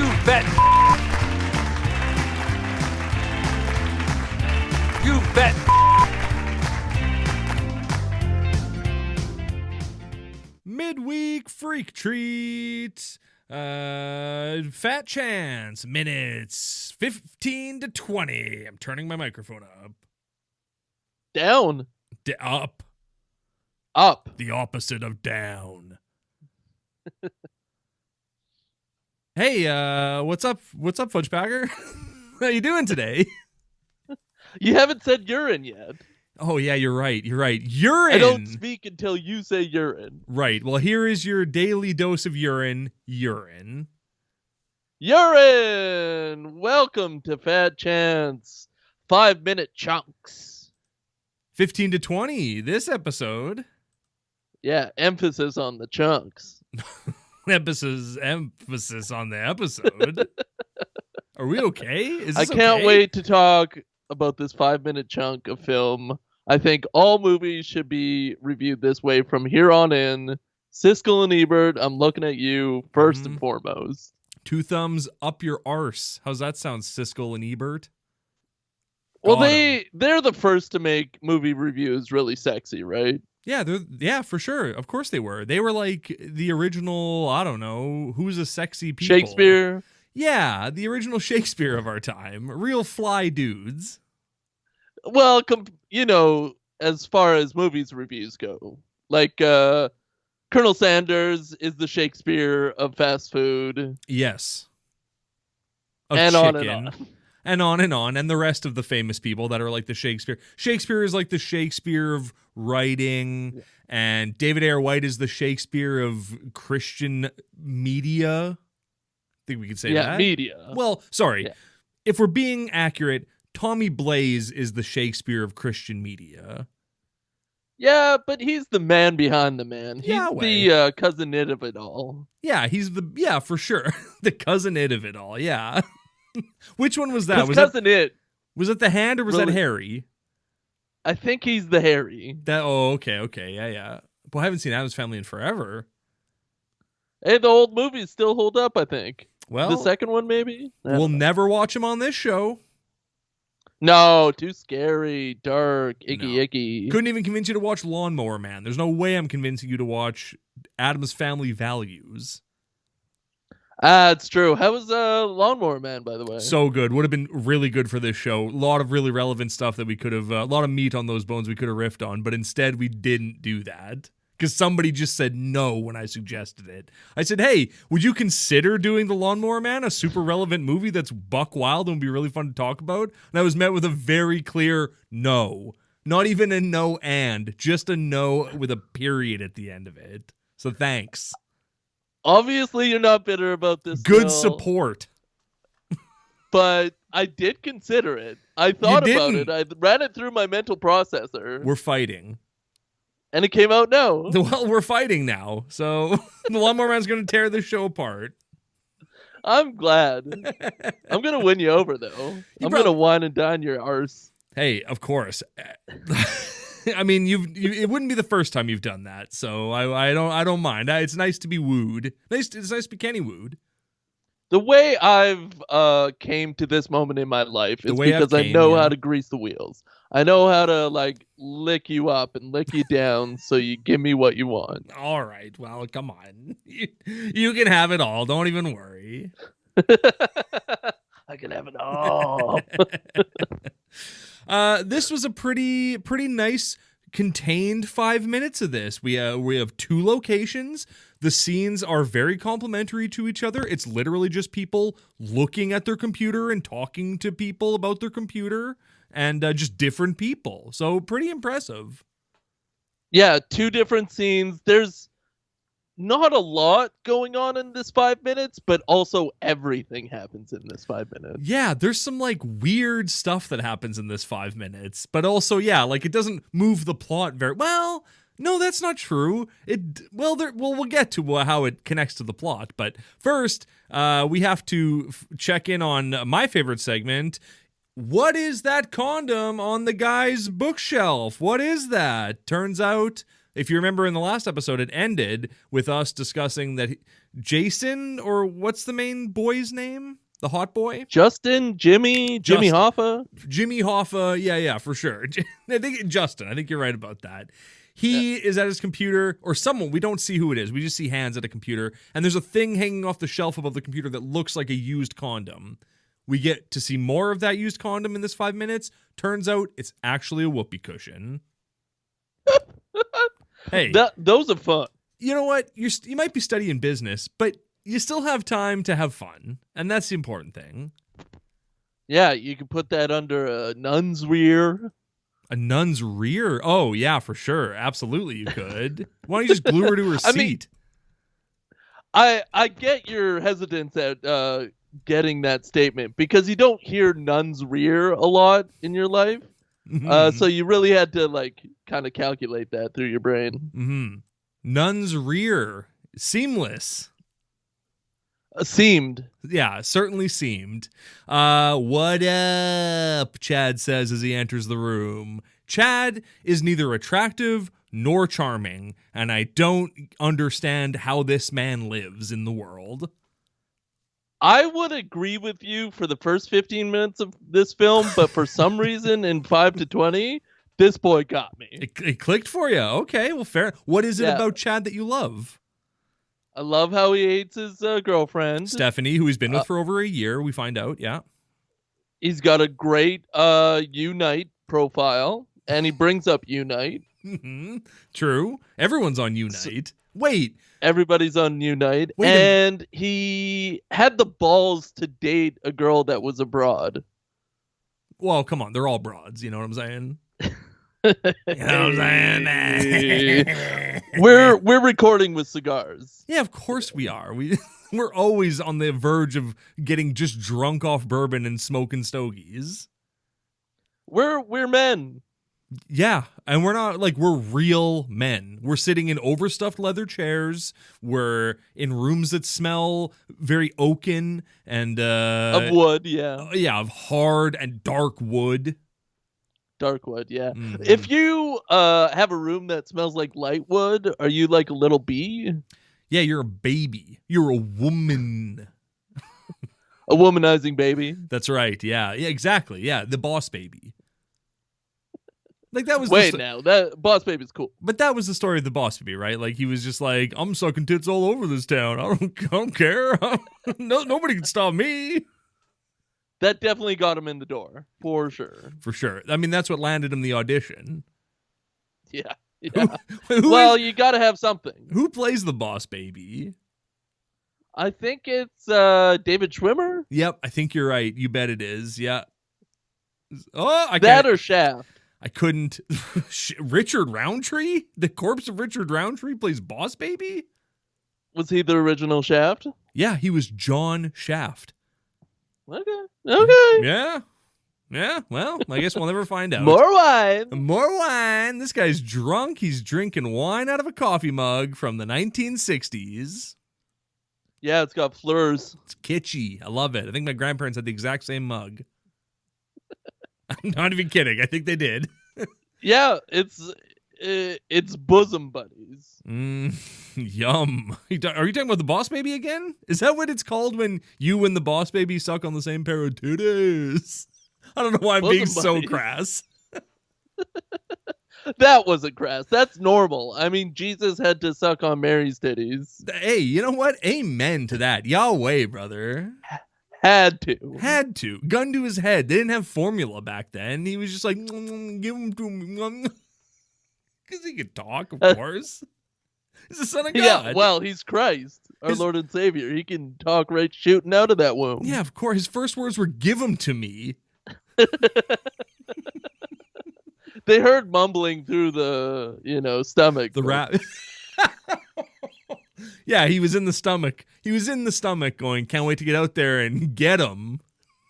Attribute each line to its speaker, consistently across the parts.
Speaker 1: You bet. You bet.
Speaker 2: Midweek freak treat. Fat chance. Minutes 15 to 20. I'm turning my microphone up.
Speaker 3: Down.
Speaker 2: Up.
Speaker 3: Up.
Speaker 2: The opposite of down. Hey, what's up? What's up, Fudgepacker? How you doing today?
Speaker 3: You haven't said urine yet.
Speaker 2: Oh, yeah, you're right. You're right. Urine!
Speaker 3: I don't speak until you say urine.
Speaker 2: Right. Well, here is your daily dose of urine. Urine.
Speaker 3: Urine! Welcome to Fat Chance. 5-minute chunks.
Speaker 2: 15 to 20 this episode.
Speaker 3: Yeah, emphasis on the chunks.
Speaker 2: Emphasis on the episode. Are we okay? Is
Speaker 3: I
Speaker 2: this
Speaker 3: can't
Speaker 2: okay?
Speaker 3: wait to talk about this 5-minute chunk of film. I think all movies should be reviewed this way from here on in. Siskel and Ebert, I'm looking at you first and foremost.
Speaker 2: 2 thumbs up your arse. How's that sound, Siskel and Ebert?
Speaker 3: Well,
Speaker 2: Got 'em.
Speaker 3: they're the first to make movie reviews really sexy, right?
Speaker 2: Yeah, for sure. Of course they were. They were like the original, I don't know, who's a sexy people.
Speaker 3: Shakespeare.
Speaker 2: Yeah, the original Shakespeare of our time. Real fly dudes.
Speaker 3: Well, as far as movies reviews go, like Colonel Sanders is the Shakespeare of fast food.
Speaker 2: Yes. Of
Speaker 3: And
Speaker 2: chicken.
Speaker 3: on and on.
Speaker 2: And on and on. And the rest of the famous people that are like the Shakespeare. Shakespeare is like the Shakespeare of writing. Yeah. And David Ayer White is the Shakespeare of Christian media. I think we could say that.
Speaker 3: Yeah, media.
Speaker 2: Well, sorry.
Speaker 3: Yeah.
Speaker 2: If we're being accurate, Tommy Blaze is the Shakespeare of Christian media.
Speaker 3: Yeah, but he's the man behind the man. He's
Speaker 2: Yahweh.
Speaker 3: the cousin it of it all.
Speaker 2: Yeah, for sure. The cousin it of it all, yeah. Which one was that? Was it the Hand or was that Harry?
Speaker 3: I think he's the Harry.
Speaker 2: Okay, yeah. Well, I haven't seen Addams Family in forever.
Speaker 3: Hey, the old movies still hold up, I think.
Speaker 2: Well,
Speaker 3: the second one, maybe?
Speaker 2: We'll never watch him on this show.
Speaker 3: No, too scary, dark, icky.
Speaker 2: Couldn't even convince you to watch Lawnmower Man. There's no way I'm convincing you to watch Addams Family Values.
Speaker 3: It's true. How was Lawnmower Man, by the way?
Speaker 2: So good. Would have been really good for this show. A lot of really relevant stuff that we could have, a lot of meat on those bones we could have riffed on, but instead we didn't do that. Because somebody just said no when I suggested it. I said, hey, would you consider doing The Lawnmower Man, a super relevant movie that's buck wild and would be really fun to talk about? And I was met with a very clear no. Not even a no and, just a no with a period at the end of it. So thanks.
Speaker 3: Obviously, you're not bitter about this.
Speaker 2: Good support.
Speaker 3: But I did consider it. I thought about it. I ran it through my mental processor.
Speaker 2: We're fighting.
Speaker 3: And it came out no.
Speaker 2: Well, we're fighting now. So the Lawnmower Man's going to tear this show apart.
Speaker 3: I'm glad. I'm going to win you over, though. I'm going to wine and dine your arse.
Speaker 2: Hey, of course. I mean, it wouldn't be the first time you've done that, so I don't mind. It's nice to be wooed. It's nice to be Kenny wooed.
Speaker 3: The way I've came to this moment in my life is because I know how to grease the wheels. I know how to lick you up and lick you down so you give me what you want.
Speaker 2: All right. Well, come on. You can have it all. Don't even worry.
Speaker 3: I can have it all.
Speaker 2: This was a pretty nice contained 5 minutes of this. We have 2 locations. The scenes are very complementary to each other. It's literally just people looking at their computer and talking to people about their computer and just different people. So pretty impressive.
Speaker 3: Yeah, 2 different scenes. There's not a lot going on in this 5 minutes, but also everything happens in this 5 minutes.
Speaker 2: Yeah, there's some weird stuff that happens in this 5 minutes, but also it doesn't move the plot very well. No, that's not true. We'll get to how it connects to the plot, but first, we have to check in on my favorite segment. what is that condom on the guy's bookshelf? What is that? Turns out, if you remember in the last episode, it ended with us discussing that Jason, or what's the main boy's name? The hot boy?
Speaker 3: Jimmy Hoffa.
Speaker 2: Jimmy Hoffa, yeah, for sure. I think Justin, I think you're right about that. He is at his computer, or someone, we don't see who it is. We just see hands at a computer, and there's a thing hanging off the shelf above the computer that looks like a used condom. We get to see more of that used condom in this 5 minutes. Turns out it's actually a whoopee cushion. Hey,
Speaker 3: those are fun.
Speaker 2: You know what? You might be studying business, but you still have time to have fun, and that's the important thing.
Speaker 3: Yeah, you can put that under a nun's rear.
Speaker 2: A nun's rear? Oh, yeah, for sure. Absolutely, you could. Why don't you just glue her to her seat?
Speaker 3: I get your hesitance at getting that statement because you don't hear nun's rear a lot in your life. Mm-hmm. So you really had to kind of calculate that through your brain.
Speaker 2: Mm-hmm. Nun's rear. Seamless.
Speaker 3: Seemed.
Speaker 2: Yeah, certainly seemed. What up? Chad says as he enters the room. Chad is neither attractive nor charming, and I don't understand how this man lives in the world.
Speaker 3: I would agree with you for the first 15 minutes of this film, but for some reason in 5 to 20, this boy got me.
Speaker 2: It clicked for you. Okay, well, fair. What is it about Chad that you love?
Speaker 3: I love how he hates his girlfriend.
Speaker 2: Stephanie, who he's been with for over a year, we find out, yeah.
Speaker 3: He's got a great Unite profile, and he brings up Unite.
Speaker 2: Mm-hmm. True. Everyone's on Unite. Wait.
Speaker 3: Everybody's on Unite. And he had the balls to date a girl that was abroad.
Speaker 2: Well, come on. They're all broads. You know what I'm saying? You know what I'm saying?
Speaker 3: We're recording with cigars.
Speaker 2: Yeah, of course we are. We're always on the verge of getting just drunk off bourbon and smoking stogies.
Speaker 3: We're men.
Speaker 2: Yeah, and we're not we're real men. We're sitting in overstuffed leather chairs. We're in rooms that smell very oaken and
Speaker 3: of wood, yeah.
Speaker 2: Yeah, of hard and dark wood.
Speaker 3: Dark wood, yeah.
Speaker 2: Mm-hmm.
Speaker 3: If you have a room that smells like light wood, are you like a little bee?
Speaker 2: Yeah, you're a baby. You're a woman.
Speaker 3: A womanizing baby.
Speaker 2: That's right. Yeah, exactly. Yeah, the boss baby. That was
Speaker 3: now that boss baby's cool,
Speaker 2: but that was the story of the boss baby, right? He was just I'm sucking tits all over this town. I don't care. Nobody can stop me.
Speaker 3: That definitely got him in the door, for sure.
Speaker 2: For sure. I mean, that's what landed him the audition.
Speaker 3: Yeah. Well, you got to have something.
Speaker 2: Who plays the boss baby?
Speaker 3: I think it's David Schwimmer.
Speaker 2: Yep, I think you're right. You bet it is. Yeah. Oh,
Speaker 3: or Shaft.
Speaker 2: I couldn't. Richard Roundtree? The corpse of Richard Roundtree plays Boss Baby?
Speaker 3: Was he the original Shaft?
Speaker 2: Yeah, he was John Shaft.
Speaker 3: Okay.
Speaker 2: Yeah. Well, I guess we'll never find out.
Speaker 3: More wine.
Speaker 2: This guy's drunk. He's drinking wine out of a coffee mug from the 1960s.
Speaker 3: Yeah, it's got fleurs.
Speaker 2: It's kitschy. I love it. I think my grandparents had the exact same mug. I'm not even kidding. I think they did.
Speaker 3: Yeah, it's bosom buddies.
Speaker 2: Yum. Are you talking about the boss baby again? Is that what it's called when you and the boss baby suck on the same pair of titties? I don't know why I'm being so crass.
Speaker 3: That wasn't crass. That's normal. I mean, Jesus had to suck on Mary's titties.
Speaker 2: Hey, you know what? Amen to that. Yahweh, brother.
Speaker 3: Had to.
Speaker 2: Gun to his head. They didn't have formula back then. He was just give him to me. Because he could talk, of course. He's the son of God.
Speaker 3: Yeah, well, he's Christ, our Lord and Savior. He can talk right shooting out of that womb.
Speaker 2: Yeah, of course. His first words were, give him to me.
Speaker 3: They heard mumbling through the, stomach.
Speaker 2: The rat. Yeah, he was in the stomach. He was in the stomach going, can't wait to get out there and get him.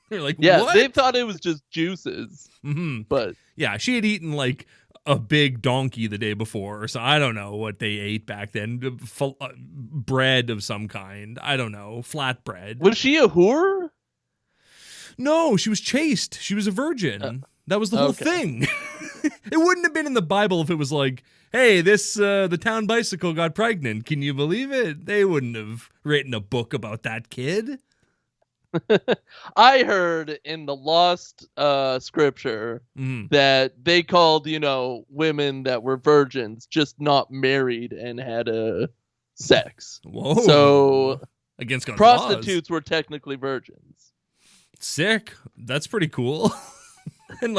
Speaker 2: They're like,
Speaker 3: yeah,
Speaker 2: what?
Speaker 3: they thought it was just juices.
Speaker 2: Mm-hmm.
Speaker 3: But
Speaker 2: yeah, she had eaten a big donkey the day before. So I don't know what they ate back then. Bread of some kind. I don't know. Flatbread.
Speaker 3: Was she a whore?
Speaker 2: No, she was chaste. She was a virgin. That was the whole thing. It wouldn't have been in the Bible if it was like, hey, the town bicycle got pregnant. Can you believe it? They wouldn't have written a book about that kid.
Speaker 3: I heard in the lost scripture that they called, women that were virgins, just not married and had sex.
Speaker 2: Whoa.
Speaker 3: So
Speaker 2: against God's
Speaker 3: prostitutes
Speaker 2: laws.
Speaker 3: were technically virgins.
Speaker 2: Sick. That's pretty cool. And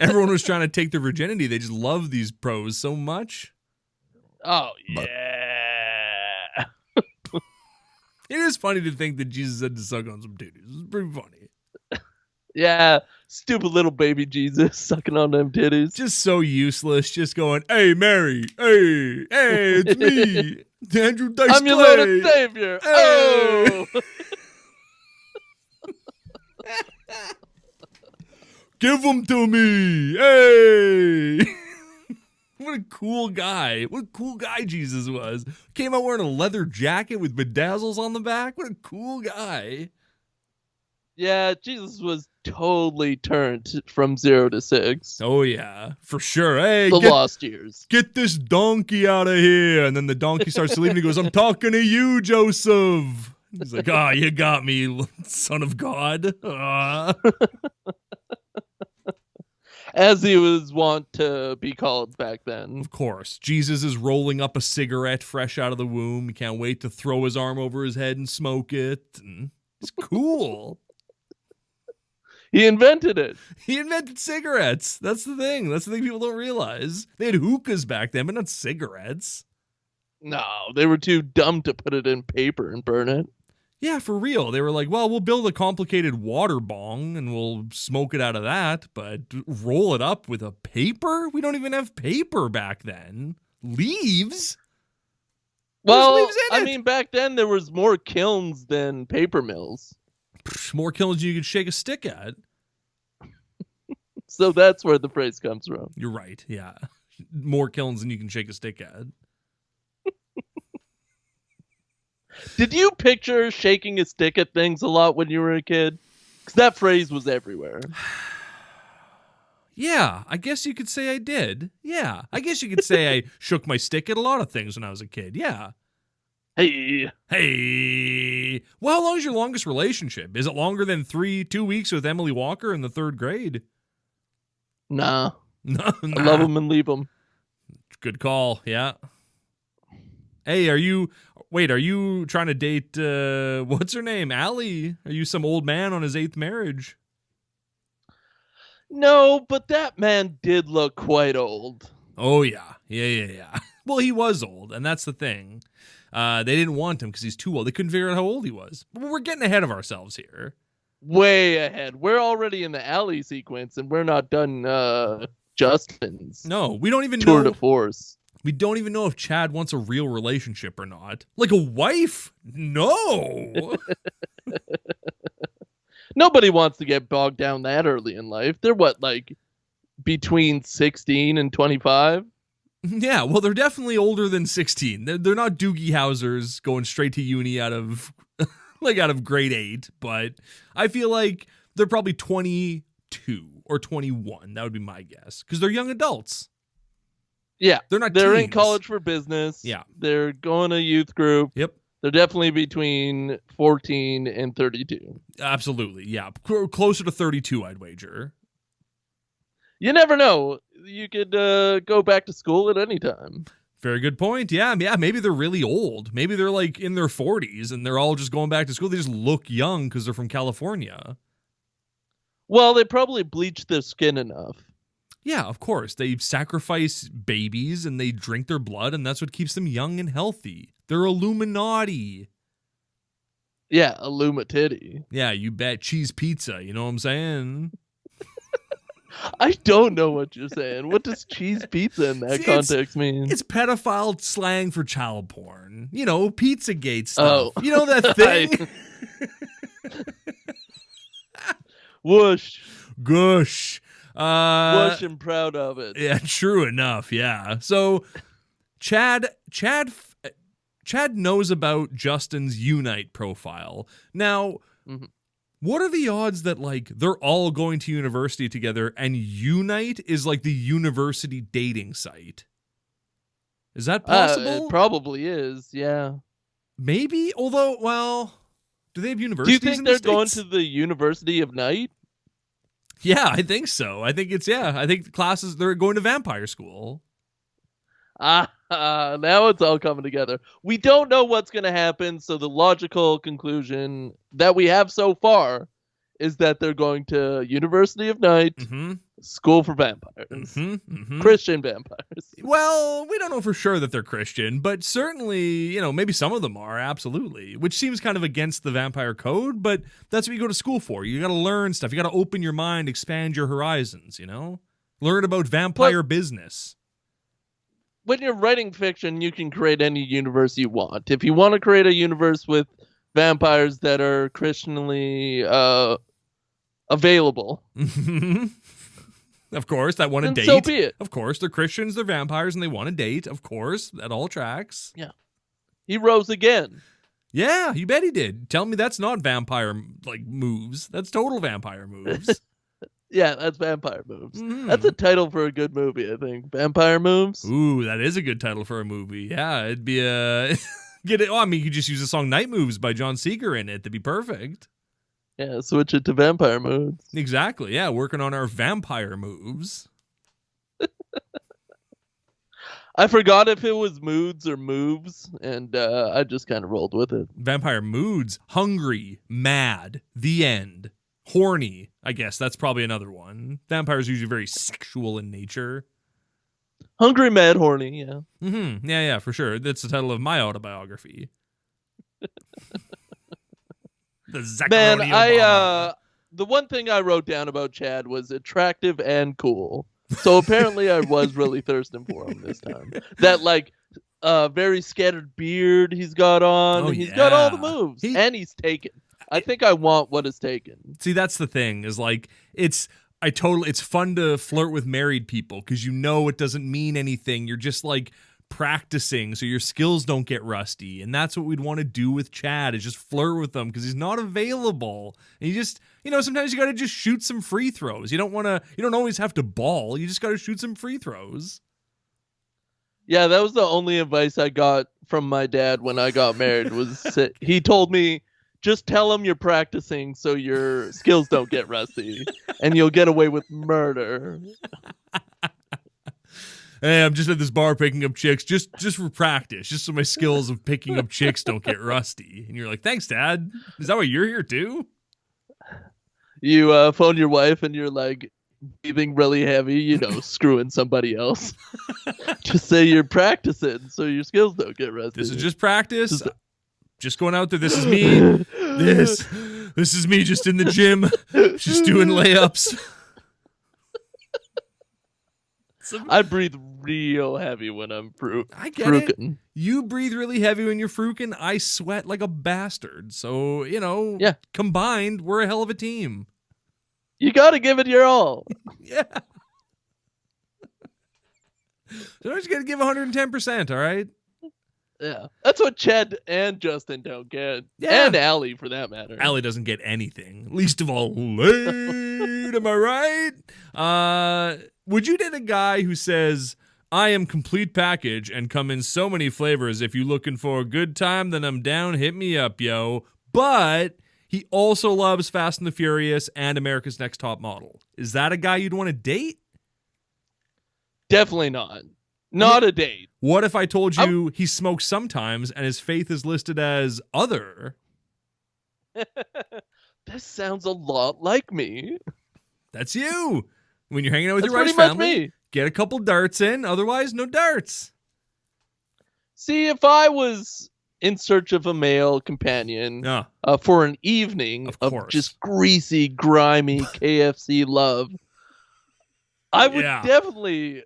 Speaker 2: everyone was trying to take their virginity. They just love these pros so much.
Speaker 3: Oh, yeah.
Speaker 2: It is funny to think that Jesus had to suck on some titties. It's pretty funny.
Speaker 3: Yeah, stupid little baby Jesus sucking on them titties.
Speaker 2: Just so useless. Just going, hey, Mary. Hey, it's me. Andrew Dice
Speaker 3: I'm your Lord and Savior.
Speaker 2: Hey.
Speaker 3: Oh.
Speaker 2: Give them to me. Hey. What a cool guy. What a cool guy Jesus was. Came out wearing a leather jacket with bedazzles on the back. What a cool guy.
Speaker 3: Yeah, Jesus was totally turned from 0 to 6.
Speaker 2: Oh, yeah. For sure. Hey,
Speaker 3: the lost years.
Speaker 2: Get this donkey out of here. And then the donkey starts to leave and he goes, I'm talking to you, Joseph. He's like, you got me, son of God.
Speaker 3: As he was wont to be called back then.
Speaker 2: Of course. Jesus is rolling up a cigarette fresh out of the womb. He can't wait to throw his arm over his head and smoke it. And it's cool.
Speaker 3: He invented it.
Speaker 2: He invented cigarettes. That's the thing. That's the thing people don't realize. They had hookahs back then, but not cigarettes.
Speaker 3: No, they were too dumb to put it in paper and burn it.
Speaker 2: Yeah, for real. They were like, well, we'll build a complicated water bong and we'll smoke it out of that, but roll it up with a paper? We don't even have paper back then. Leaves?
Speaker 3: Well,
Speaker 2: leaves in it?
Speaker 3: mean, back then there was more kilns than paper mills.
Speaker 2: More kilns you could shake a stick at.
Speaker 3: So that's where the phrase comes from.
Speaker 2: You're right, yeah. More kilns than you can shake a stick at.
Speaker 3: Did you picture shaking a stick at things a lot when you were a kid? Because that phrase was everywhere.
Speaker 2: Yeah, I guess you could say I did. Yeah, I guess you could say I shook my stick at a lot of things when I was a kid. Yeah.
Speaker 3: Hey.
Speaker 2: Well, how long is your longest relationship? Is it longer than 2 weeks with Emily Walker in the 3rd grade?
Speaker 3: Nah.
Speaker 2: Nah.
Speaker 3: I love them and leave them.
Speaker 2: Good call. Yeah. Hey, are you trying to date, what's her name? Allie? Are you some old man on his 8th marriage?
Speaker 3: No, but that man did look quite old.
Speaker 2: Oh, yeah. Yeah. Well, he was old, and that's the thing. They didn't want him because he's too old. They couldn't figure out how old he was. But we're getting ahead of ourselves here.
Speaker 3: Way ahead. We're already in the Allie sequence, and we're not done Justin's.
Speaker 2: No, we don't even
Speaker 3: tour
Speaker 2: know.
Speaker 3: de force.
Speaker 2: We don't even know if Chad wants a real relationship or not. Like a wife? No.
Speaker 3: Nobody wants to get bogged down that early in life. They're between 16 and 25?
Speaker 2: Yeah, well, they're definitely older than 16. They're not Doogie Howsers going straight to uni out of grade 8, but I feel like they're probably 22 or 21. That would be my guess, because they're young adults.
Speaker 3: Yeah,
Speaker 2: they're
Speaker 3: in
Speaker 2: teens.
Speaker 3: college for business.
Speaker 2: Yeah,
Speaker 3: they're going to youth group.
Speaker 2: Yep.
Speaker 3: They're definitely between 14 and 32.
Speaker 2: Absolutely, yeah. Closer to 32, I'd wager.
Speaker 3: You never know. You could go back to school at any time.
Speaker 2: Very good point. Yeah, maybe they're really old. Maybe they're in their 40s and they're all just going back to school. They just look young because they're from California.
Speaker 3: Well, they probably bleached their skin enough.
Speaker 2: Yeah, of course. They sacrifice babies and they drink their blood, and that's what keeps them young and healthy. They're Illuminati.
Speaker 3: Yeah, Illumatitty.
Speaker 2: Yeah, you bet. Cheese pizza, you know what I'm saying?
Speaker 3: I don't know what you're saying. What does cheese pizza in that context mean?
Speaker 2: It's pedophile slang for child porn. You know, Pizzagate stuff. Oh. You know that thing?
Speaker 3: Whoosh.
Speaker 2: Gush.
Speaker 3: Whoosh and proud of it.
Speaker 2: Yeah, true enough. Yeah. So Chad knows about Justin's Unite profile. Now, What are the odds that, like, they're all going to university together and Unite is, like, the university dating site? Is that possible?
Speaker 3: It probably is, yeah.
Speaker 2: Maybe, although, well, do they have
Speaker 3: Do you
Speaker 2: universities
Speaker 3: think
Speaker 2: in
Speaker 3: they're
Speaker 2: the
Speaker 3: going
Speaker 2: States?
Speaker 3: to the University of Night?
Speaker 2: Yeah, I think so. I think the classes, they're going to vampire school.
Speaker 3: Now it's all coming together. We don't know what's going to happen, so the logical conclusion that we have so far is that they're going to University of Night, School for Vampires, Christian vampires.
Speaker 2: Well, we don't know for sure that they're Christian, but certainly, maybe some of them are, absolutely, which seems kind of against the vampire code, but that's what you go to school for. You got to learn stuff. You got to open your mind, expand your horizons, Learn about vampire business.
Speaker 3: When you're writing fiction, you can create any universe you want. If you want to create a universe with vampires that are Christianly available,
Speaker 2: of course, that want to date.
Speaker 3: So be it.
Speaker 2: Of course, they're Christians, they're vampires, and they want to date. Of course, that all tracks.
Speaker 3: Yeah, he rose again.
Speaker 2: Yeah, you bet he did. Tell me that's not vampire moves. That's total vampire moves.
Speaker 3: Yeah, that's vampire moves. That's a title for a good movie, I think. Vampire moves.
Speaker 2: Ooh, that is a good title for a movie. Yeah, it'd be a get it. Oh, I mean, you could just use the song "Night Moves" by John Seeger in it. That'd be perfect.
Speaker 3: Yeah, switch it to vampire moves.
Speaker 2: Exactly. Yeah, working on our vampire moves.
Speaker 3: I forgot if it was moods or moves, and I just kind of rolled with it.
Speaker 2: Vampire moods: hungry, mad, the end. Horny, I guess that's probably another one. Vampires are usually very sexual in nature.
Speaker 3: Hungry, mad, horny, yeah.
Speaker 2: Yeah, for sure. That's the title of my autobiography. The Zacharoni.
Speaker 3: Man, the one thing I wrote down about Chad was attractive and cool. So apparently I was really thirsting for him this time. That very scattered beard he's got on. He's got all the moves. And he's taken. I think I want what is taken.
Speaker 2: See, that's the thing, is it's fun to flirt with married people because it doesn't mean anything. You're just practicing so your skills don't get rusty. And that's what we'd want to do with Chad, is just flirt with him because he's not available. And you just, sometimes you got to just shoot some free throws. You don't always have to ball. You just got to shoot some free throws.
Speaker 3: Yeah, that was the only advice I got from my dad when I got married he told me, just tell him you're practicing so your skills don't get rusty and you'll get away with murder.
Speaker 2: Hey, I'm just at this bar picking up chicks just for practice, just so my skills of picking up chicks don't get rusty. And you're like, thanks, Dad. Is that why you're here too?
Speaker 3: You phone your wife and you're breathing really heavy, screwing somebody else. Just say you're practicing so your skills don't get rusty.
Speaker 2: This is just practice. Just going out there. This is me. This is me just in the gym, just doing layups.
Speaker 3: I breathe real heavy when I'm
Speaker 2: I get
Speaker 3: fruiking.
Speaker 2: It. You breathe really heavy when you're fruiking. I sweat like a bastard. So, combined, we're a hell of a team.
Speaker 3: You got to give it your all.
Speaker 2: Yeah. So I just got to give 110%, all right?
Speaker 3: Yeah, that's what Chad and Justin don't get. Yeah. And Allie, for that matter.
Speaker 2: Allie doesn't get anything. Least of all, late. Am I right? Would you date a guy who says, I am complete package and come in so many flavors. If you looking for a good time, then I'm down. Hit me up, yo. But he also loves Fast and the Furious and America's Next Top Model. Is that a guy you'd want to date?
Speaker 3: Definitely not. Not a date.
Speaker 2: What if I told you he smokes sometimes and his faith is listed as other?
Speaker 3: This sounds a lot like me.
Speaker 2: That's you. When you're hanging out with your wife's family, get a couple darts in. Otherwise, no darts.
Speaker 3: See, if I was in search of a male companion for an evening of just greasy, grimy KFC love, I would definitely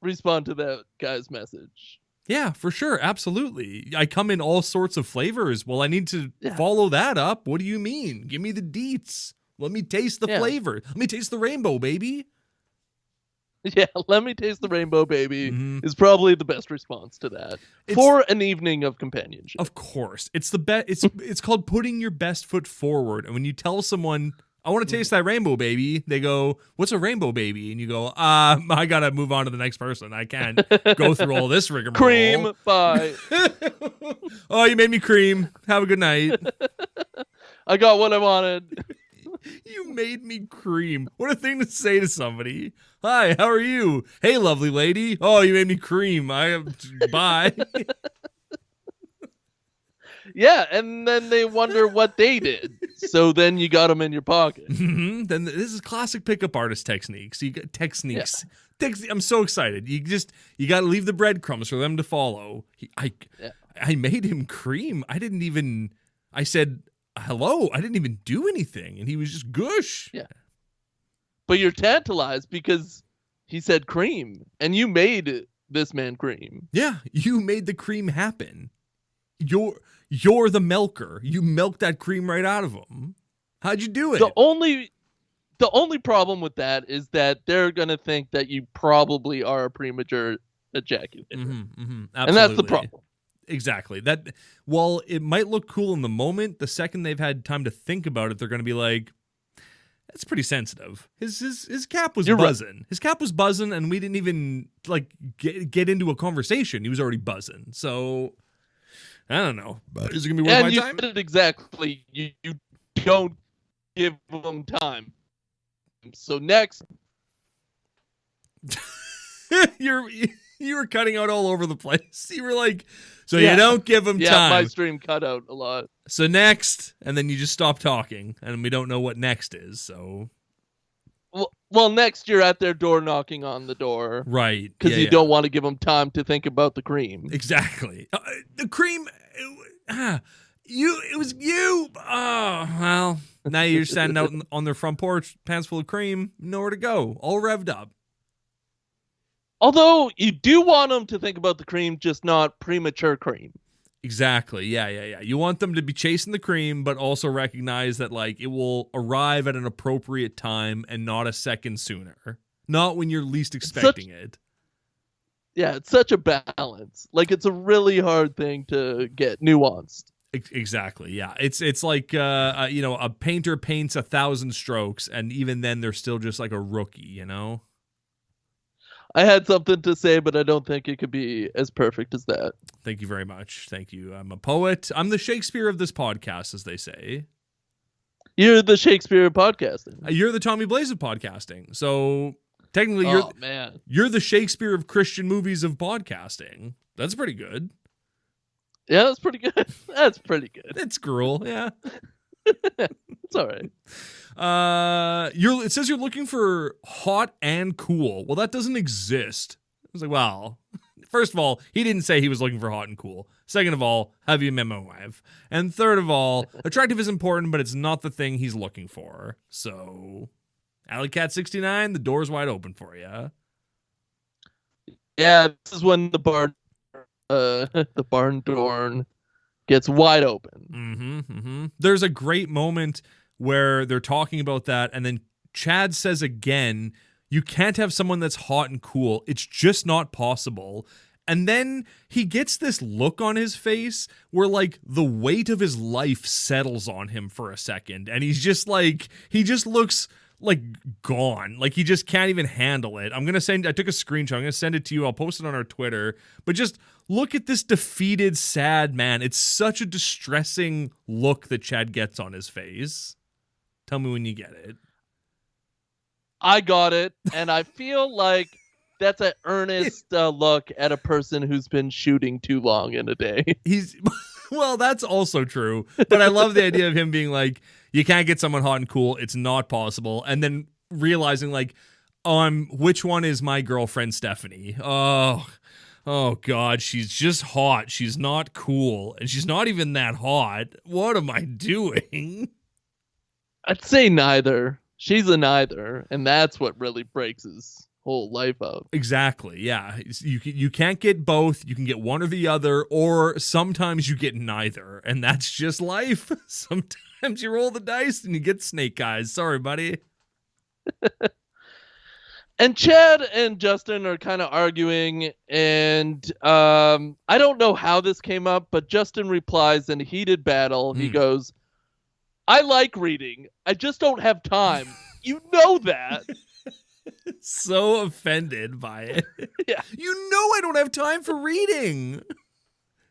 Speaker 3: respond to that guy's message.
Speaker 2: Yeah, for sure. Absolutely. I come in all sorts of flavors. Well, I need to follow that up. What do you mean? Give me the deets. Let me taste the flavor. Let me taste the rainbow, baby.
Speaker 3: Yeah, let me taste the rainbow baby
Speaker 2: Mhm.
Speaker 3: is probably the best response to that for an evening of companionship.
Speaker 2: Of course. It's the best. It's called putting your best foot forward. And when you tell someone, I want to taste that rainbow baby, they go, what's a rainbow baby? And you go, I got to move on to the next person. I can't go through all this rigmarole.
Speaker 3: Cream, bye.
Speaker 2: Oh, you made me cream. Have a good night.
Speaker 3: I got what I wanted.
Speaker 2: You made me cream. What a thing to say to somebody. Hi, how are you? Hey, lovely lady. Oh, you made me cream. Bye.
Speaker 3: Yeah, and then they wonder what they did. So then you got them in your pocket.
Speaker 2: Mm-hmm. Then this is classic pickup artist techniques. You got techniques. Yeah. I'm so excited. You got to leave the breadcrumbs for them to follow. I made him cream. I said hello. I didn't even do anything, and he was just gush.
Speaker 3: Yeah. But you're tantalized because he said cream, and you made this man cream.
Speaker 2: Yeah, you made the cream happen. You're the milker. You milked that cream right out of him. How'd you do it?
Speaker 3: The only problem with that is that they're gonna think that you probably are a premature ejaculator,
Speaker 2: and
Speaker 3: that's the problem.
Speaker 2: Exactly. That while it might look cool in the moment, the second they've had time to think about it, they're going to be like, "That's pretty sensitive." His cap was buzzing. Right. His cap was buzzing, and we didn't even get into a conversation. He was already buzzing. So I don't know. But is it gonna be worth my time?
Speaker 3: And you said it exactly. You don't give them time. So next,
Speaker 2: you were cutting out all over the place. You were like, so you don't give them time.
Speaker 3: Yeah, my stream cut out a lot.
Speaker 2: So next, and then you just stop talking, and we don't know what next is. So,
Speaker 3: well, next you're at their door knocking on the door,
Speaker 2: right?
Speaker 3: Because you don't want to give them time to think about the cream.
Speaker 2: Exactly. The cream. It was you. Oh well. Now you're standing out on their front porch, pants full of cream, nowhere to go, all revved up.
Speaker 3: Although you do want them to think about the cream, just not premature cream.
Speaker 2: Exactly. Yeah. You want them to be chasing the cream, but also recognize that it will arrive at an appropriate time and not a second sooner. Not when you're least expecting it.
Speaker 3: Yeah, it's such a balance. It's a really hard thing to get nuanced.
Speaker 2: Exactly. Yeah. It's like a painter paints 1,000 strokes, and even then they're still just like a rookie.
Speaker 3: I had something to say, but I don't think it could be as perfect as that.
Speaker 2: Thank you very much. Thank you. I'm a poet. I'm the Shakespeare of this podcast, as they say.
Speaker 3: You're the Shakespeare of podcasting.
Speaker 2: You're the Tommy Blaze of podcasting. So technically, you're the Shakespeare of Christian movies of podcasting. That's pretty good.
Speaker 3: Yeah, that's pretty good. That's pretty good.
Speaker 2: It's cruel. Yeah.
Speaker 3: It's all right.
Speaker 2: It says you're looking for hot and cool. Well, that doesn't exist. I was like, well, first of all, he didn't say he was looking for hot and cool. Second of all, have you met my wife? And third of all, attractive is important, but it's not the thing he's looking for. So, Alley Cat 69, the door's wide open for you.
Speaker 3: Yeah, this is when the barn door gets wide open.
Speaker 2: There's a great moment where they're talking about that, and then Chad says again, you can't have someone that's hot and cool. It's just not possible. And then he gets this look on his face where the weight of his life settles on him for a second, and he's just he just looks gone. He just can't even handle it. I took a screenshot. I'm going to send it to you. I'll post it on our Twitter. But just look at this defeated, sad man. It's such a distressing look that Chad gets on his face. Tell me when you get it.
Speaker 3: I got it. And I feel like that's an earnest look at a person who's been shooting too long in a day.
Speaker 2: Well, that's also true. But I love the idea of him being you can't get someone hot and cool. It's not possible. And then realizing which one is my girlfriend, Stephanie? Oh God, she's just hot. She's not cool. And she's not even that hot. What am I doing?
Speaker 3: I'd say neither. She's a neither. And that's what really breaks his whole life up.
Speaker 2: Exactly. Yeah. You can't get both. You can get one or the other, or sometimes you get neither. And that's just life. Sometimes you roll the dice and you get snake eyes. Sorry, buddy.
Speaker 3: And Chad and Justin are kind of arguing, and I don't know how this came up, but Justin replies in a heated battle. He goes, I like reading. I just don't have time. You know that.
Speaker 2: So offended by it.
Speaker 3: Yeah.
Speaker 2: You know I don't have time for reading.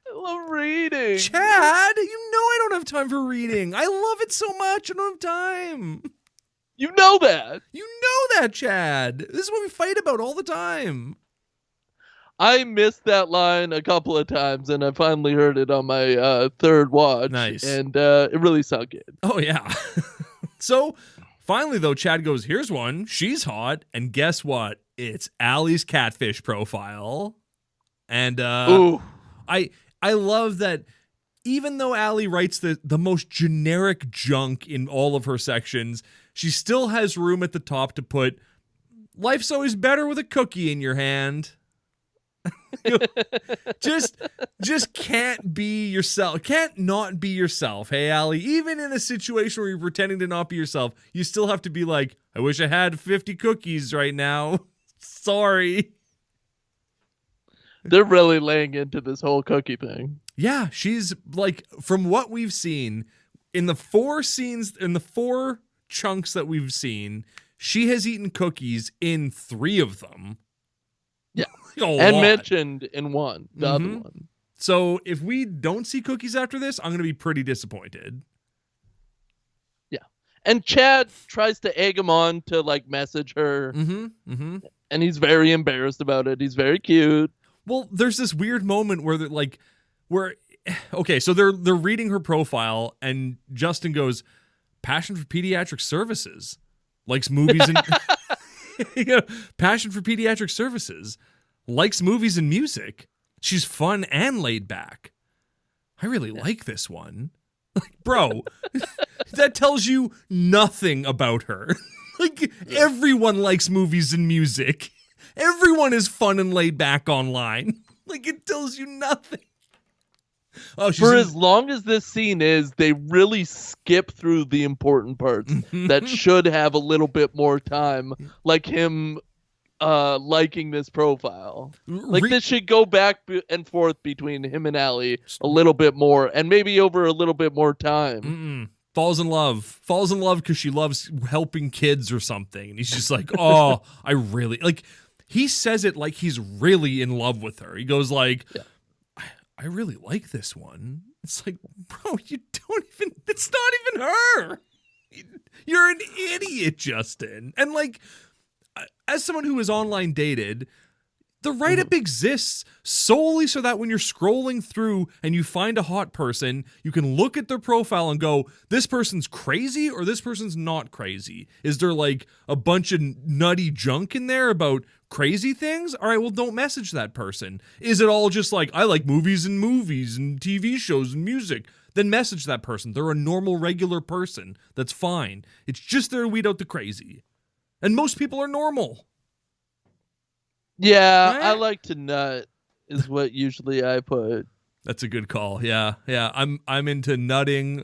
Speaker 3: I love reading.
Speaker 2: Chad, you know I don't have time for reading. I love it so much. I don't have time.
Speaker 3: You know that.
Speaker 2: You know that, Chad. This is what we fight about all the time.
Speaker 3: I missed that line a couple of times, and I finally heard it on my third watch.
Speaker 2: Nice.
Speaker 3: And it really sounded good.
Speaker 2: Oh, yeah. So, finally, though, Chad goes, here's one. She's hot. And guess what? It's Allie's catfish profile. And
Speaker 3: Ooh.
Speaker 2: I love that even though Allie writes the most generic junk in all of her sections, she still has room at the top to put, life's always better with a cookie in your hand. just can't be yourself. Can't not be yourself. Hey, Allie, even in a situation where you're pretending to not be yourself, you still have to be like, I wish I had 50 cookies right now. Sorry.
Speaker 3: They're really laying into this whole cookie thing.
Speaker 2: Yeah, she's like, from what we've seen in the 4 scenes, in the 4 chunks that we've seen, she has eaten cookies in 3 of them.
Speaker 3: Yeah.
Speaker 2: And
Speaker 3: mentioned in one, the other one.
Speaker 2: So if we don't see cookies after this, I'm going to be pretty disappointed.
Speaker 3: Yeah. And Chad tries to egg him on to like message her. And he's very embarrassed about it. He's very cute.
Speaker 2: Well, there's this weird moment where they're like, okay, so they're reading her profile and Justin goes, passion for pediatric services, likes movies and passion for pediatric services, likes movies and music. She's fun and laid back. I really like this one. Like, bro, that tells you nothing about her. Like, everyone likes movies and music. Everyone is fun and laid back online. Like, it tells you nothing. Oh,
Speaker 3: for as long as this scene is, they really skip through the important parts that should have a little bit more time, like him liking this profile. Like, this should go back and forth between him and Allie a little bit more, and maybe over a little bit more time.
Speaker 2: Falls in love because she loves helping kids or something. And he's just like, oh, I really, like, he says it like he's really in love with her. He goes like, I really like this one. It's like, bro, you don't even, it's not even her. You're an idiot, Justin. And like, as someone who is online dated, the write-up exists solely so that when you're scrolling through and you find a hot person, you can look at their profile and go, this person's crazy or this person's not crazy. Is there like a bunch of nutty junk in there about crazy things? All right, well, don't message that person. Is it all just like, I like movies and TV shows and music? Then message that person. They're a normal, regular person. That's fine. It's just there to weed out the crazy. And most people are normal.
Speaker 3: Yeah,
Speaker 2: right?
Speaker 3: I like to nut is what usually I put.
Speaker 2: That's a good call. Yeah. I'm into nutting.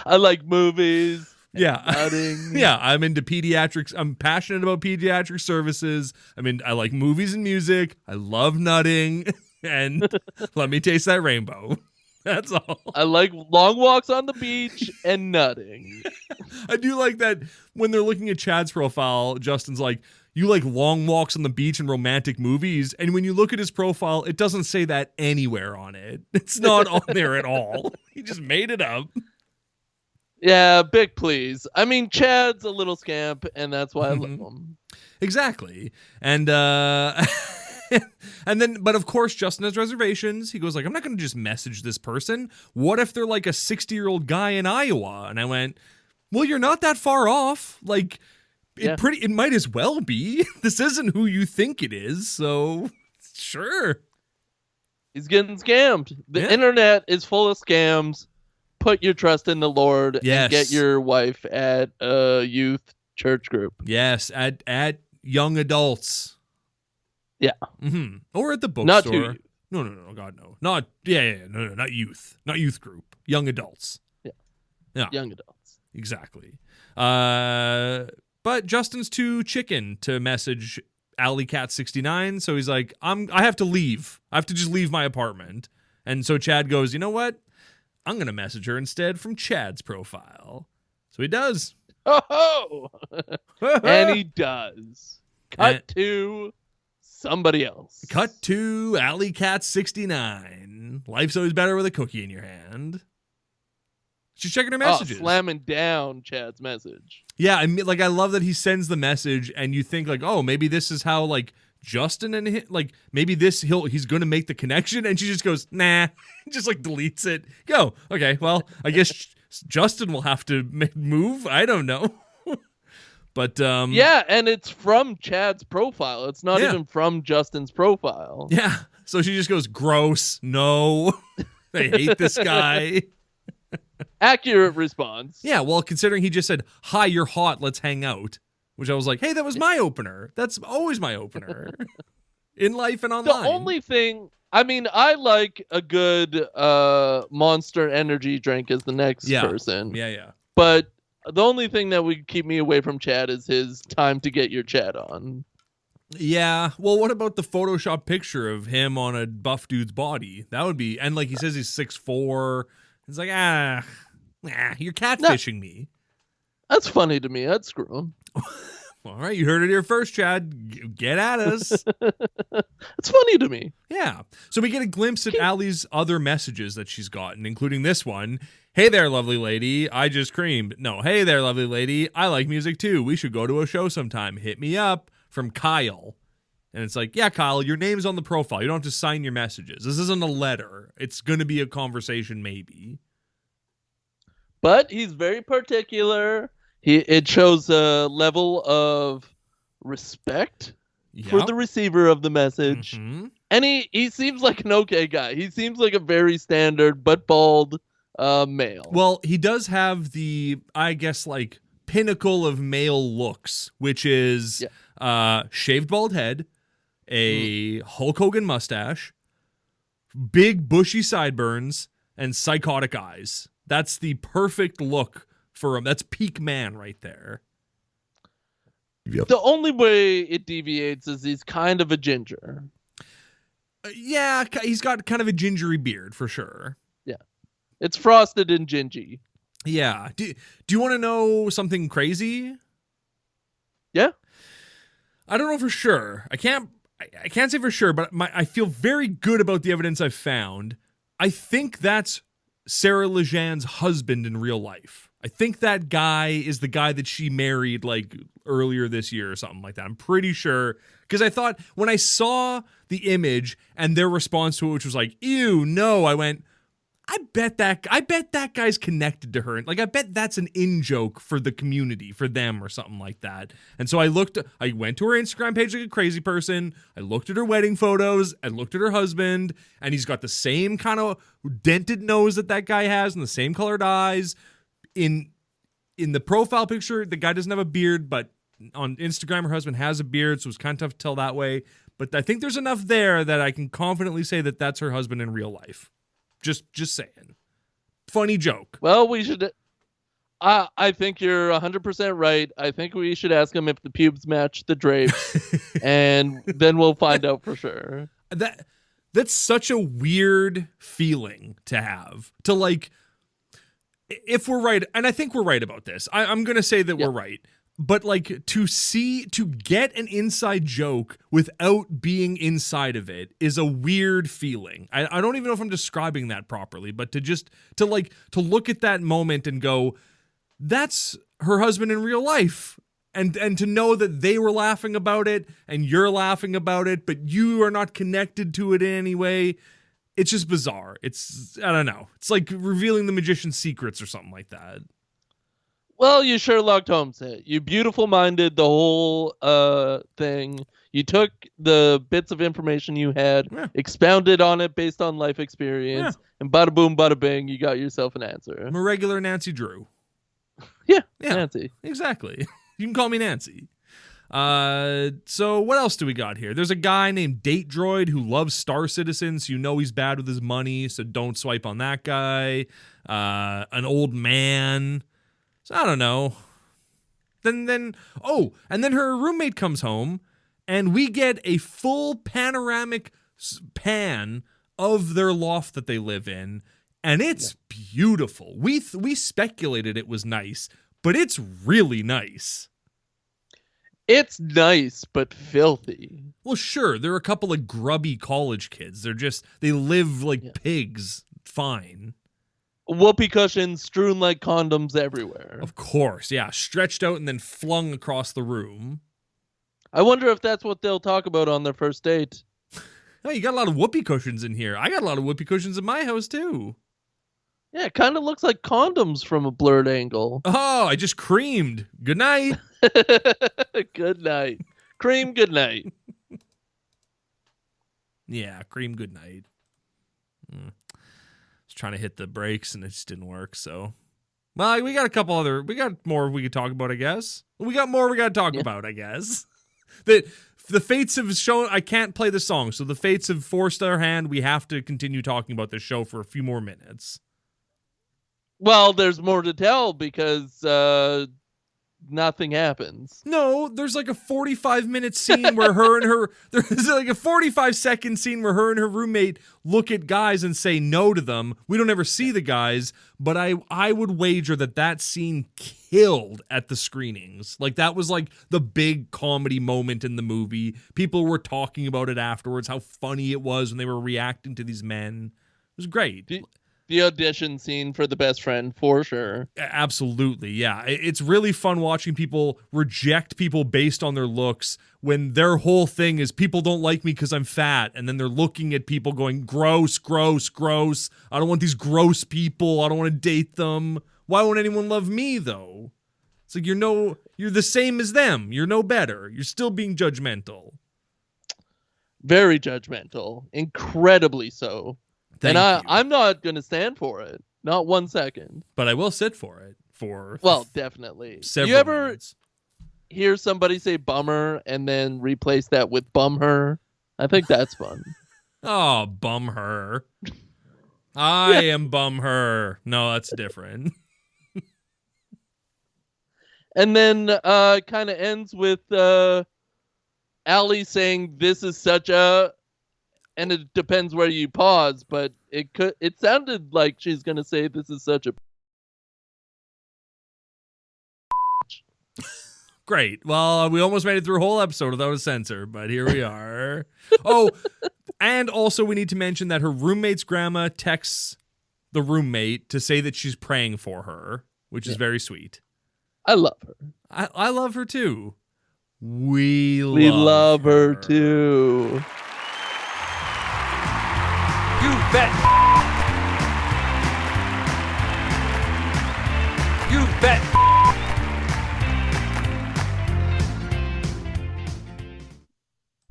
Speaker 3: I like movies.
Speaker 2: Yeah.
Speaker 3: Nutting.
Speaker 2: Yeah, I'm into pediatrics. I'm passionate about pediatric services. I like movies and music. I love nutting. And let me taste that rainbow. That's all.
Speaker 3: I like long walks on the beach and nutting.
Speaker 2: I do like that when they're looking at Chad's profile, Justin's like, you like long walks on the beach and romantic movies. And when you look at his profile, it doesn't say that anywhere on it. It's not on there at all. He just made it up.
Speaker 3: Yeah, big please. I mean, Chad's a little scamp, and that's why I love him.
Speaker 2: Exactly. And and then, but of course, Justin has reservations. He goes like, I'm not going to just message this person. What if they're like a 60-year-old guy in Iowa? And I went, well, you're not that far off. Like, it might as well be. This isn't who you think it is. So sure.
Speaker 3: He's getting scammed. The internet is full of scams. Put your trust in the Lord and get your wife at a youth church group.
Speaker 2: Yes, at young adults.
Speaker 3: Yeah.
Speaker 2: Or at the bookstore.
Speaker 3: Not too youth.
Speaker 2: No, God, no. Not not youth. Not youth group. Young adults.
Speaker 3: Yeah. Young adults.
Speaker 2: Exactly. But But Justin's too chicken to message AlleyCat69, so he's like, I have to leave. I have to just leave my apartment. And so Chad goes, you know what? I'm going to message her instead from Chad's profile. So he does.
Speaker 3: Oh! And he does. Cut to somebody else.
Speaker 2: Cut to AlleyCat69. Life's always better with a cookie in your hand. She's checking her messages.
Speaker 3: Slamming down Chad's message.
Speaker 2: Yeah, I mean, like, I love that he sends the message, and you think, like, oh, maybe this is how, like, Justin and him, like, maybe he's going to make the connection, and she just goes, nah, just, like, deletes it. Go, okay, well, I guess Justin will have to move. I don't know. But,
Speaker 3: yeah, and it's from Chad's profile. It's not even from Justin's profile.
Speaker 2: Yeah, so she just goes, gross, no, I hate this guy.
Speaker 3: Accurate response.
Speaker 2: Yeah, well, considering he just said, hi, you're hot, let's hang out. Which I was like, hey, that was my opener. That's always my opener. In life and online.
Speaker 3: The only thing, I mean, I like a good Monster energy drink as the next person.
Speaker 2: Yeah.
Speaker 3: But the only thing that would keep me away from Chad is his time to get your Chad on. Yeah.
Speaker 2: Well, what about the Photoshop picture of him on a buff dude's body? That would be, and like he says he's 6'4". It's like, you're catfishing me.
Speaker 3: That's funny to me. I'd screw him.
Speaker 2: All right, you heard it here first, Chad. Get at us.
Speaker 3: It's funny to me.
Speaker 2: Yeah. So we get a glimpse at Allie's other messages that she's gotten, including this one. Hey there, lovely lady. I just creamed. No, hey there, lovely lady. I like music too. We should go to a show sometime. Hit me up. From Kyle. And it's like, yeah, Kyle, your name's on the profile. You don't have to sign your messages. This isn't a letter. It's going to be a conversation, maybe.
Speaker 3: But he's very particular. It shows a level of respect for the receiver of the message. Mm-hmm. And he seems like an okay guy. He seems like a very standard but bald male.
Speaker 2: Well, he does have the, I guess, like, pinnacle of male looks, which is shaved bald head, a Hulk Hogan mustache, big bushy sideburns, and psychotic eyes. That's the perfect look for him. That's peak man right there.
Speaker 3: Yep. The only way it deviates is he's kind of a ginger.
Speaker 2: Yeah, he's got kind of a gingery beard for sure.
Speaker 3: Yeah. It's frosted and gingy.
Speaker 2: Yeah. Do you want to know something crazy?
Speaker 3: Yeah.
Speaker 2: I don't know for sure. I can't say for sure, but I feel very good about the evidence I've found. I think that's Sarah Lejean's husband in real life. I think that guy is the guy that she married like earlier this year or something like that. I'm pretty sure, because I thought when I saw the image and their response to it, which was like, ew, no, I went, I bet that guy's connected to her. Like, I bet that's an in-joke for the community, for them or something like that. And so I went to her Instagram page like a crazy person. I looked at her wedding photos. I looked at her husband, and he's got the same kind of dented nose that guy has and the same colored eyes. In the profile picture, the guy doesn't have a beard, but on Instagram, her husband has a beard, so it's kind of tough to tell that way. But I think there's enough there that I can confidently say that that's her husband in real life. Just saying. Funny joke.
Speaker 3: Well, we should... I think you're 100% right. I think we should ask him if the pubes match the drapes, and then we'll find out for sure.
Speaker 2: That's such a weird feeling to have. To, like... If we're right, and I think we're right about this, I'm going to say that we're right. But, like, to get an inside joke without being inside of it is a weird feeling. I don't even know if I'm describing that properly, but to look at that moment and go, that's her husband in real life. And to know that they were laughing about it and you're laughing about it, but you are not connected to it in any way. It's just bizarre. I don't know. It's like revealing the magician's secrets or something like that.
Speaker 3: Well, you Sherlock Holmes it. You beautiful-minded the whole thing. You took the bits of information you had, expounded on it based on life experience, and bada boom, bada bing, you got yourself an answer.
Speaker 2: I'm a regular Nancy Drew.
Speaker 3: Yeah, Nancy.
Speaker 2: Exactly. You can call me Nancy. So what else do we got here? There's a guy named Date Droid who loves Star Citizen, so you know he's bad with his money, so don't swipe on that guy. An old man. So I don't know. then her roommate comes home, and we get a full panoramic pan of their loft that they live in, and it's beautiful. We speculated it was nice, but it's really nice.
Speaker 3: It's nice, but filthy.
Speaker 2: Well, sure, they're a couple of grubby college kids. They live like pigs. Fine.
Speaker 3: Whoopee cushions strewn like condoms everywhere.
Speaker 2: Of course, yeah. Stretched out and then flung across the room.
Speaker 3: I wonder if that's what they'll talk about on their first date.
Speaker 2: Oh, you got a lot of whoopee cushions in here. I got a lot of whoopee cushions in my house, too.
Speaker 3: Yeah, it kind of looks like condoms from a blurred angle.
Speaker 2: Oh, I just creamed. Good night.
Speaker 3: Good night. Cream, good night.
Speaker 2: Yeah, cream, good night. I was trying to hit the brakes and it just didn't work, so. Well, we got more we could talk about, I guess. We got more we got to talk about, I guess. The fates have shown, I can't play the song, so the fates have forced our hand. We have to continue talking about this show for a few more minutes.
Speaker 3: Well, there's more to tell because nothing happens.
Speaker 2: No, there's like a 45-minute scene where there's like a 45-second scene where her and her roommate look at guys and say no to them. We don't ever see the guys, but I would wager that scene killed at the screenings. Like, that was like the big comedy moment in the movie. People were talking about it afterwards, how funny it was when they were reacting to these men. It was great.
Speaker 3: The audition scene for the best friend, for sure.
Speaker 2: Absolutely, yeah. It's really fun watching people reject people based on their looks when their whole thing is people don't like me because I'm fat, and then they're looking at people going, gross, gross, gross. I don't want these gross people. I don't want to date them. Why won't anyone love me, though? It's like you're the same as them. You're no better. You're still being judgmental.
Speaker 3: Very judgmental. Incredibly so. I'm not going to stand for it. Not 1 second.
Speaker 2: But I will sit for it.
Speaker 3: Definitely.
Speaker 2: Several
Speaker 3: you ever
Speaker 2: minutes.
Speaker 3: Hear somebody say bummer and then replace that with bum her? I think that's fun.
Speaker 2: Oh, bum her. I am bum her. No, that's different.
Speaker 3: And then kind of ends with Allie saying this is such a... And it depends where you pause, but it sounded like she's going to say this is such a...
Speaker 2: Great. Well, we almost made it through a whole episode without a censor, but here we are. Oh, and also we need to mention that her roommate's grandma texts the roommate to say that she's praying for her, which is very sweet.
Speaker 3: I love her.
Speaker 2: I love her too. We
Speaker 3: love her too.
Speaker 1: You bet. You bet.